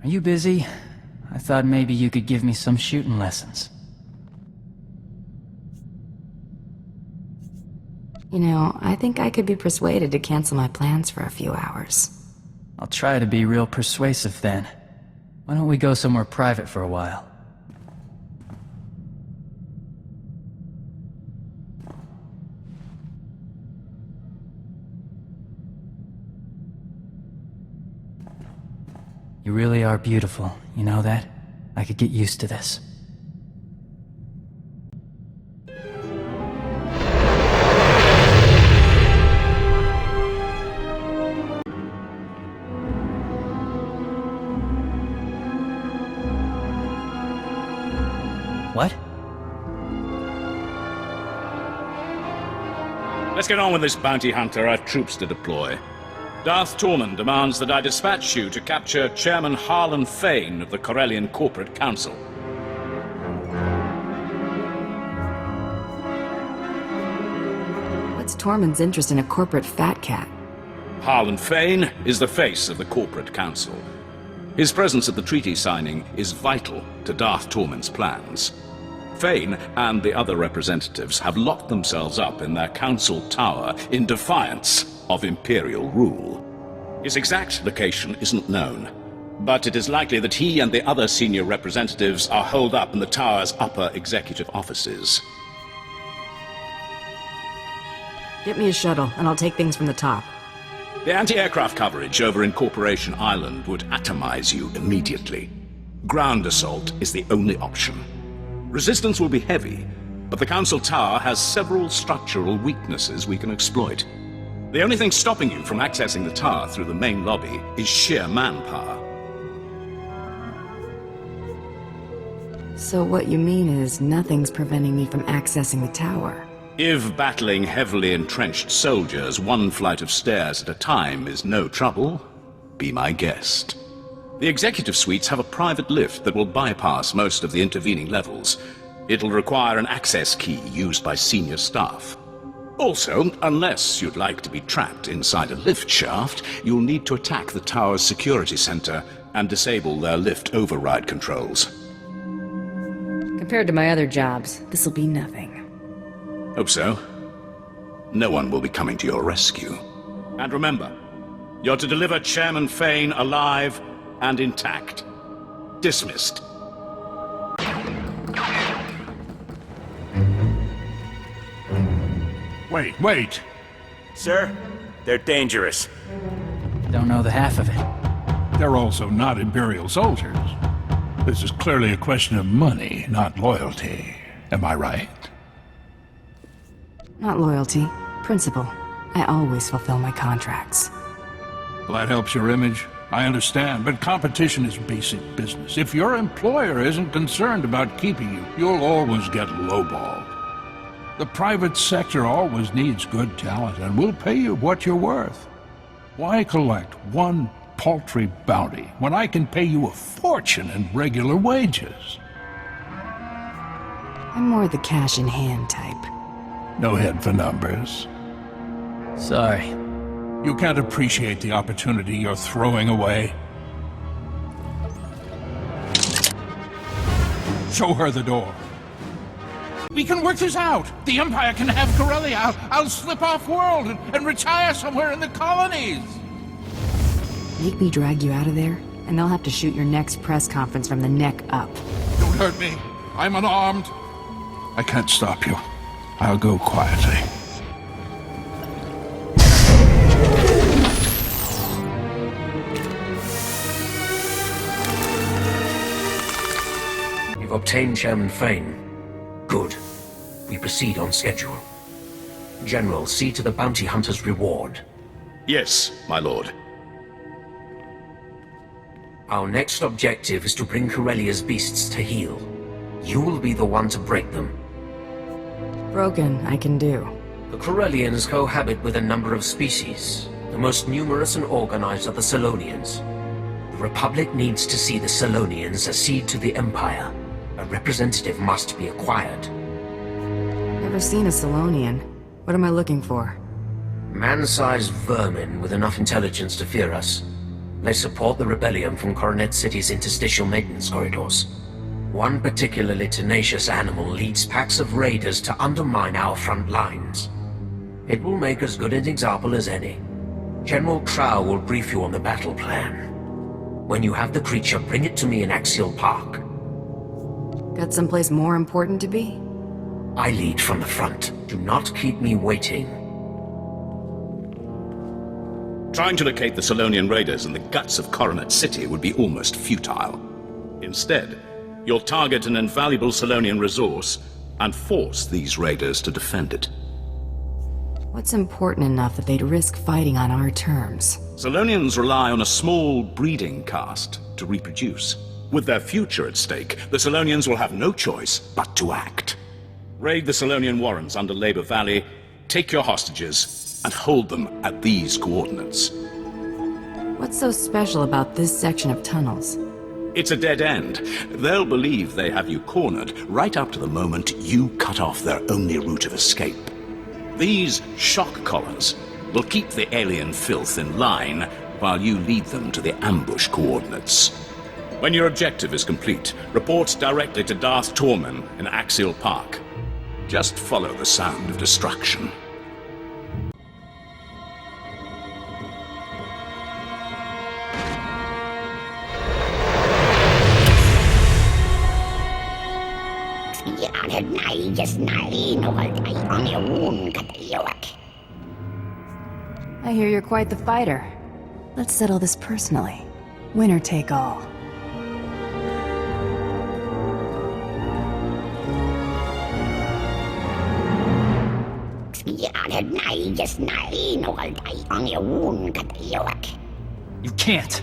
Are you busy? I thought maybe you could give me some shooting lessons. You know, I think I could be persuaded to cancel my plans for a few hours. I'll try to be real persuasive then. Why don't we go somewhere private for a while? You really are beautiful, you know that? I could get used to this. What? Let's get on with this, bounty hunter. I've troops to deploy. Darth Tormund demands that I dispatch you to capture Chairman Harlan Fane of the Corellian Corporate Council. What's Tormund's interest in a corporate fat cat? Harlan Fane is the face of the Corporate Council. His presence at the treaty signing is vital to Darth Tormund's plans. Fane and the other representatives have locked themselves up in their council tower in defiance of Imperial rule. His exact location isn't known, but it is likely that he and the other senior representatives are holed up in the tower's upper executive offices. Get me a shuttle, and I'll take things from the top. The anti-aircraft coverage over in Corporation Island would atomize you immediately. Ground assault is the only option. Resistance will be heavy, but the Council Tower has several structural weaknesses we can exploit. The only thing stopping you from accessing the tower through the main lobby is sheer manpower. So what you mean is nothing's preventing me from accessing the tower? If battling heavily entrenched soldiers one flight of stairs at a time is no trouble, be my guest. The executive suites have a private lift that will bypass most of the intervening levels. It'll require an access key used by senior staff. Also, unless you'd like to be trapped inside a lift shaft, you'll need to attack the tower's security center and disable their lift override controls. Compared to my other jobs, this'll be nothing. Hope so. No one will be coming to your rescue. And remember, you're to deliver Chairman Fane alive and intact. Dismissed. Wait. Sir, they're dangerous. Don't know the half of it. They're also not Imperial soldiers. This is clearly a question of money, not loyalty. Am I right? Not loyalty, principle. I always fulfill my contracts. Well, that helps your image. I understand, but competition is basic business. If your employer isn't concerned about keeping you, you'll always get lowballed. The private sector always needs good talent, and we'll pay you what you're worth. Why collect one paltry bounty when I can pay you a fortune in regular wages? I'm more the cash-in-hand type. No head for numbers. Sorry. You can't appreciate the opportunity you're throwing away. Show her the door. We can work this out. The Empire can have Corellia. I'll slip off-world and retire somewhere in the colonies. Make me drag you out of there, and they'll have to shoot your next press conference from the neck up. Don't hurt me. I'm unarmed. I can't stop you. I'll go quietly. You've obtained Chairman Fane. Good. We proceed on schedule. General, see to the bounty hunter's reward. Yes, my lord. Our next objective is to bring Corellia's beasts to heel. You will be the one to break them. Broken, I can do. The Corellians cohabit with a number of species. The most numerous and organized are the Selonians. The Republic needs to see the Selonians accede to the Empire. A representative must be acquired. Never seen a Selonian. What am I looking for? Man-sized vermin with enough intelligence to fear us. They support the rebellion from Coronet City's interstitial maintenance corridors. One particularly tenacious animal leads packs of raiders to undermine our front lines. It will make as good an example as any. General Trow will brief you on the battle plan. When you have the creature, bring it to me in Axial Park. Got someplace more important to be? I lead from the front. Do not keep me waiting. Trying to locate the Solonian raiders in the guts of Coronet City would be almost futile. Instead, you'll target an invaluable Solonian resource and force these raiders to defend it. What's important enough that they'd risk fighting on our terms? Solonians rely on a small breeding caste to reproduce. With their future at stake, the Solonians will have no choice but to act. Raid the Solonian warrens under Labor Valley, take your hostages, and hold them at these coordinates. What's so special about this section of tunnels? It's a dead end. They'll believe they have you cornered right up to the moment you cut off their only route of escape. These shock collars will keep the alien filth in line while you lead them to the ambush coordinates. When your objective is complete, report directly to Darth Tormen in Axial Park. Just follow the sound of destruction. I hear you're quite the fighter. Let's settle this personally. Winner take all. You can't!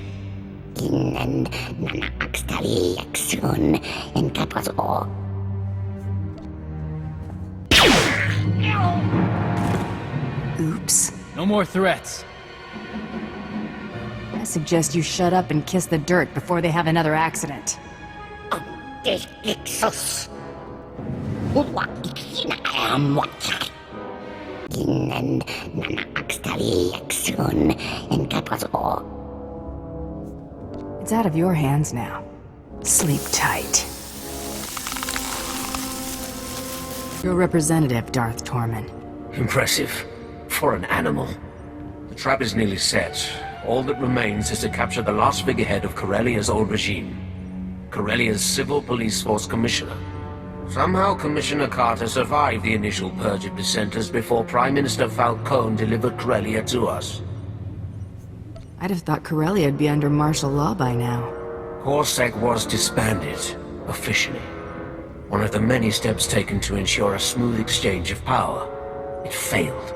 Oops. No more threats. I suggest you shut up and kiss the dirt before they have another accident. It's out of your hands now. Sleep tight. Your representative, Darth Tormen. Impressive. For an animal. The trap is nearly set. All that remains is to capture the last figurehead of Corellia's old regime. Corellia's Civil Police Force Commissioner. Somehow Commissioner Carter survived the initial purge of dissenters before Prime Minister Falcone delivered Corellia to us. I'd have thought Corellia'd be under martial law by now. Corsac was disbanded, officially. One of the many steps taken to ensure a smooth exchange of power. It failed.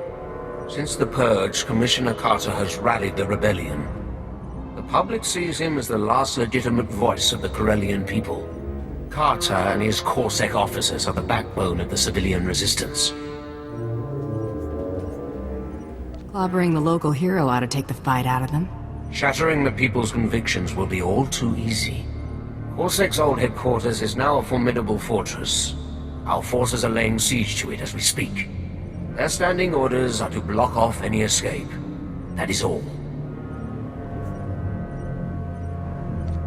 Since the purge, Commissioner Carter has rallied the rebellion. The public sees him as the last legitimate voice of the Corellian people. Carter and his Corsac officers are the backbone of the civilian resistance. Clobbering the local hero ought to take the fight out of them. Shattering the people's convictions will be all too easy. Corsac's old headquarters is now a formidable fortress. Our forces are laying siege to it as we speak. Their standing orders are to block off any escape. That is all.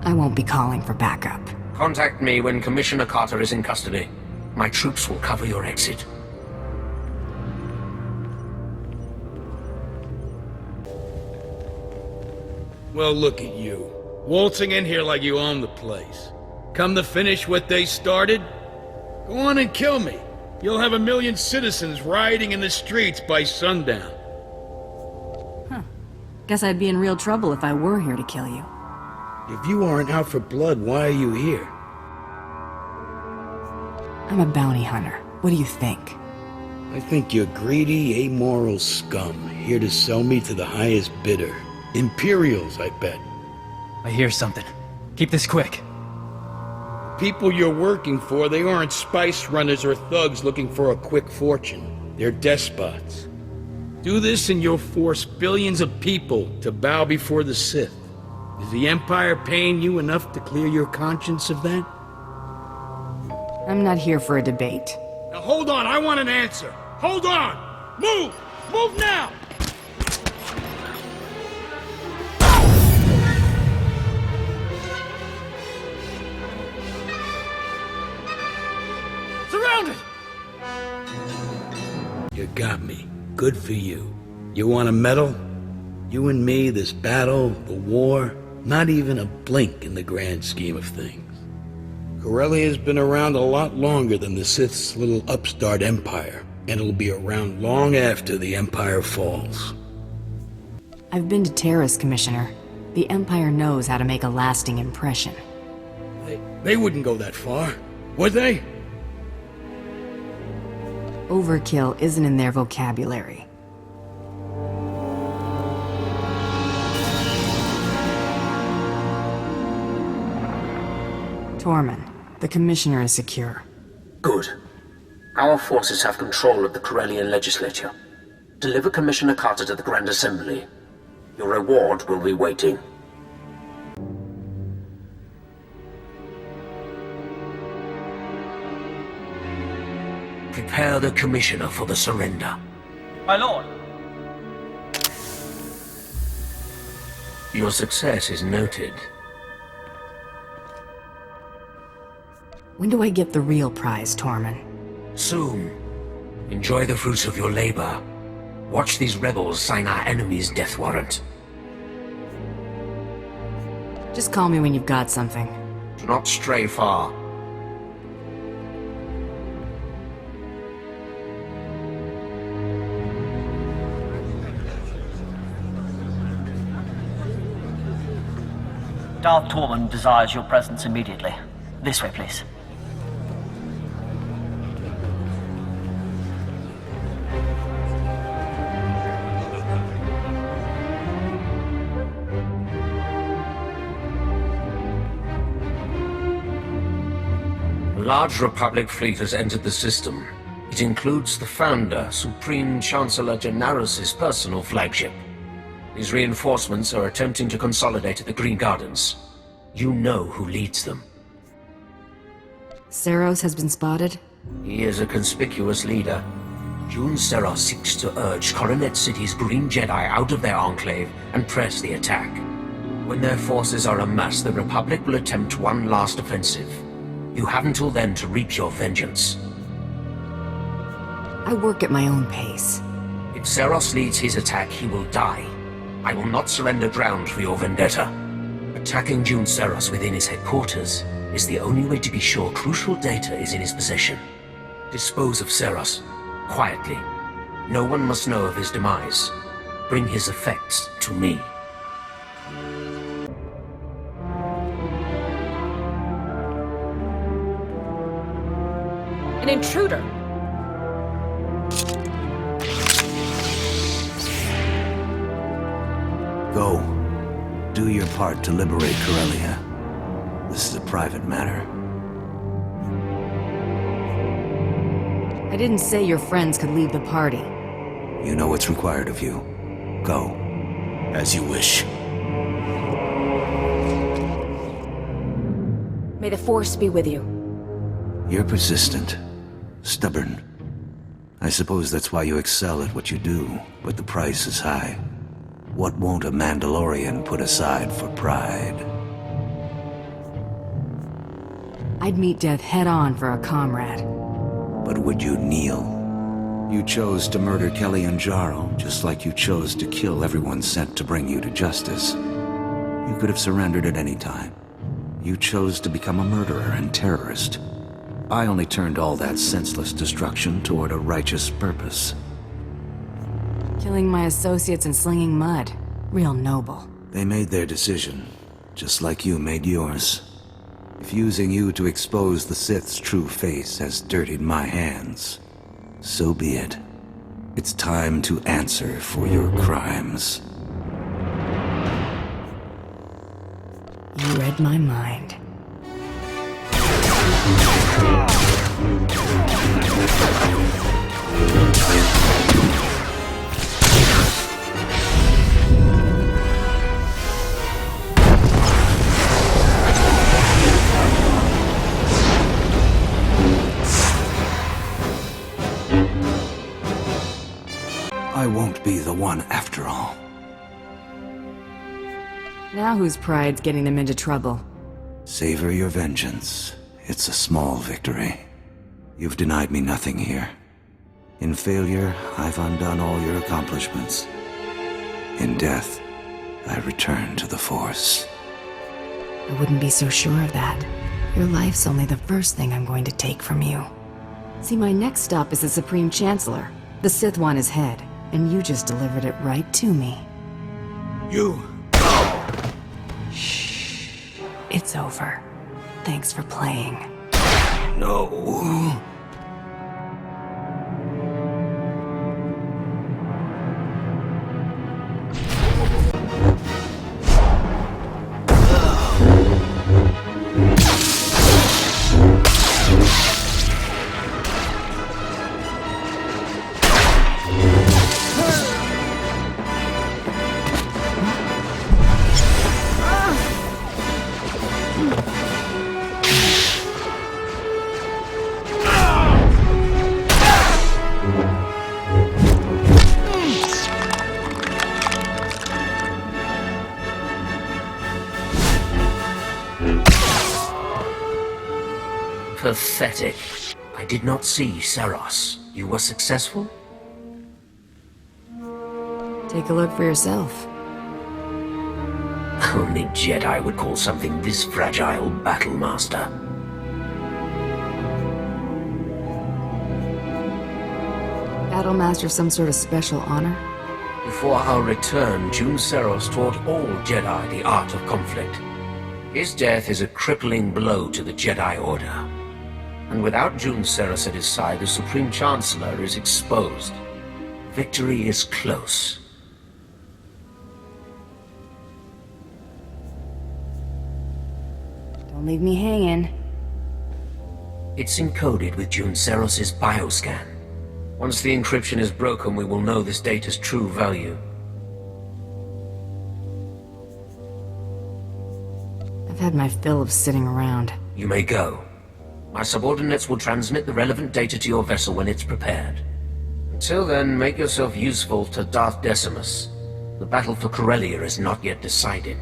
I won't be calling for backup. Contact me when Commissioner Carter is in custody. My troops will cover your exit. Well, look at you. Waltzing in here like you own the place. Come to finish what they started? Go on and kill me. You'll have 1 million citizens rioting in the streets by sundown. Guess I'd be in real trouble if I were here to kill you. If you aren't out for blood, why are you here? I'm a bounty hunter. What do you think? I think you're greedy, amoral scum, here to sell me to the highest bidder. Imperials, I bet. I hear something. Keep this quick. People you're working for, they aren't spice runners or thugs looking for a quick fortune. They're despots. Do this and you'll force billions of people to bow before the Sith. Is the Empire paying you enough to clear your conscience of that? I'm not here for a debate. Now hold on, I want an answer. Hold on! Move! Move now! You got me. Good for you. You want a medal? You and me, this battle, the war, not even a blink in the grand scheme of things. Corellia has been around a lot longer than the Sith's little upstart empire, and it'll be around long after the empire falls. I've been to Terrace, Commissioner. The Empire knows how to make a lasting impression. They wouldn't go that far, would they? Overkill isn't in their vocabulary. Tormund, the Commissioner is secure. Good. Our forces have control of the Corellian legislature. Deliver Commissioner Carter to the Grand Assembly. Your reward will be waiting. Prepare the Commissioner for the surrender. My lord. Your success is noted. When do I get the real prize, Tormund? Soon. Enjoy the fruits of your labor. Watch these rebels sign our enemy's death warrant. Just call me when you've got something. Do not stray far. Darth Tormund desires your presence immediately. This way, please. A large Republic fleet has entered the system. It includes the Founder, Supreme Chancellor Gennaris' personal flagship. These reinforcements are attempting to consolidate at the Green Gardens. You know who leads them. Seros has been spotted? He is a conspicuous leader. Jun Seros seeks to urge Coronet City's Green Jedi out of their enclave and press the attack. When their forces are amassed, the Republic will attempt one last offensive. You have until then to reap your vengeance. I work at my own pace. If Seros leads his attack, he will die. I will not surrender ground for your vendetta. Attacking Jun Seros within his headquarters is the only way to be sure crucial data is in his possession. Dispose of Seros, quietly. No one must know of his demise. Bring his effects to me. An intruder! Go. Do your part to liberate Corellia. This is a private matter. I didn't say your friends could leave the party. You know what's required of you. Go. As you wish. May the Force be with you. You're persistent. Stubborn. I suppose that's why you excel at what you do, but the price is high. What won't a Mandalorian put aside for pride? I'd meet death head-on for a comrade. But would you kneel? You chose to murder Kelly and Jarl, just like you chose to kill everyone sent to bring you to justice. You could have surrendered at any time. You chose to become a murderer and terrorist. I only turned all that senseless destruction toward a righteous purpose. Killing my associates and slinging mud. Real noble. They made their decision, just like you made yours. If using you to expose the Sith's true face has dirtied my hands, so be it. It's time to answer for your crimes. You read my mind. I won't be the one after all. Now whose pride's getting them into trouble? Savor your vengeance. It's a small victory. You've denied me nothing here. In failure, I've undone all your accomplishments. In death, I return to the Force. I wouldn't be so sure of that. Your life's only the first thing I'm going to take from you. See, my next stop is the Supreme Chancellor. The Sith want his head, and you just delivered it right to me. You... Shh. It's over. Thanks for playing. No... Pathetic. I did not see Seros. You were successful? Take a look for yourself. Only Jedi would call something this fragile, Battlemaster. Battlemaster some sort of special honor? Before our return, Jun Seros taught all Jedi the art of conflict. His death is a crippling blow to the Jedi Order. And without Jun Seros at his side, the Supreme Chancellor is exposed. Victory is close. Don't leave me hanging. It's encoded with Jun Seros' bioscan. Once the encryption is broken, we will know this data's true value. I've had my fill of sitting around. You may go. My subordinates will transmit the relevant data to your vessel when it's prepared. Until then, make yourself useful to Darth Decimus. The battle for Corellia is not yet decided.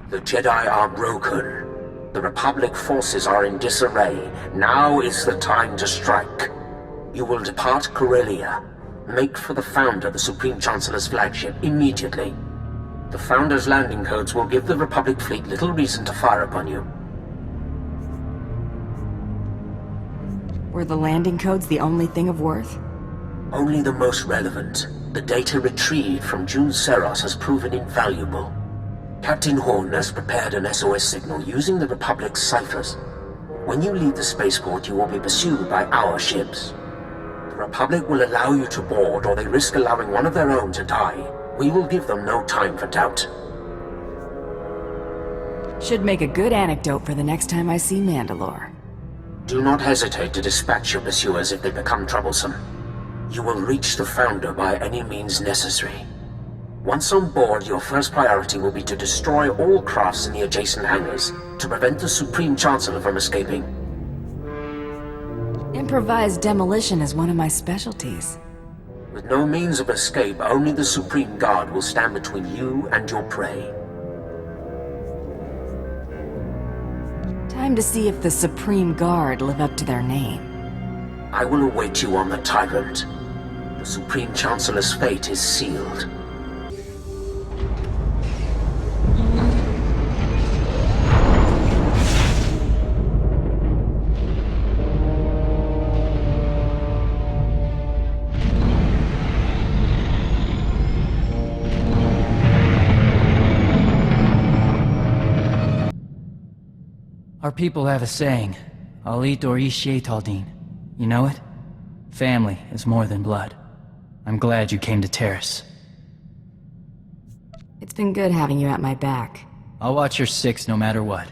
The Jedi are broken. The Republic forces are in disarray. Now is the time to strike. You will depart Corellia. Make for the Founder, the Supreme Chancellor's flagship, immediately. The Founder's landing codes will give the Republic fleet little reason to fire upon you. Were the landing codes the only thing of worth? Only the most relevant. The data retrieved from Jun Seros has proven invaluable. Captain Horn has prepared an SOS signal using the Republic's ciphers. When you leave the spaceport, you will be pursued by our ships. The Republic will allow you to board, or they risk allowing one of their own to die. We will give them no time for doubt. Should make a good anecdote for the next time I see Mandalore. Do not hesitate to dispatch your pursuers if they become troublesome. You will reach the Founder by any means necessary. Once on board, your first priority will be to destroy all crafts in the adjacent hangars, to prevent the Supreme Chancellor from escaping. Improvised demolition is one of my specialties. With no means of escape, only the Supreme Guard will stand between you and your prey. Time to see if the Supreme Guard live up to their name. I will await you on the Tyrant. The Supreme Chancellor's fate is sealed. Our people have a saying, Al eat or ishe taldin. You know it? Family is more than blood. I'm glad you came to Terrace. It's been good having you at my back. I'll watch your six no matter what.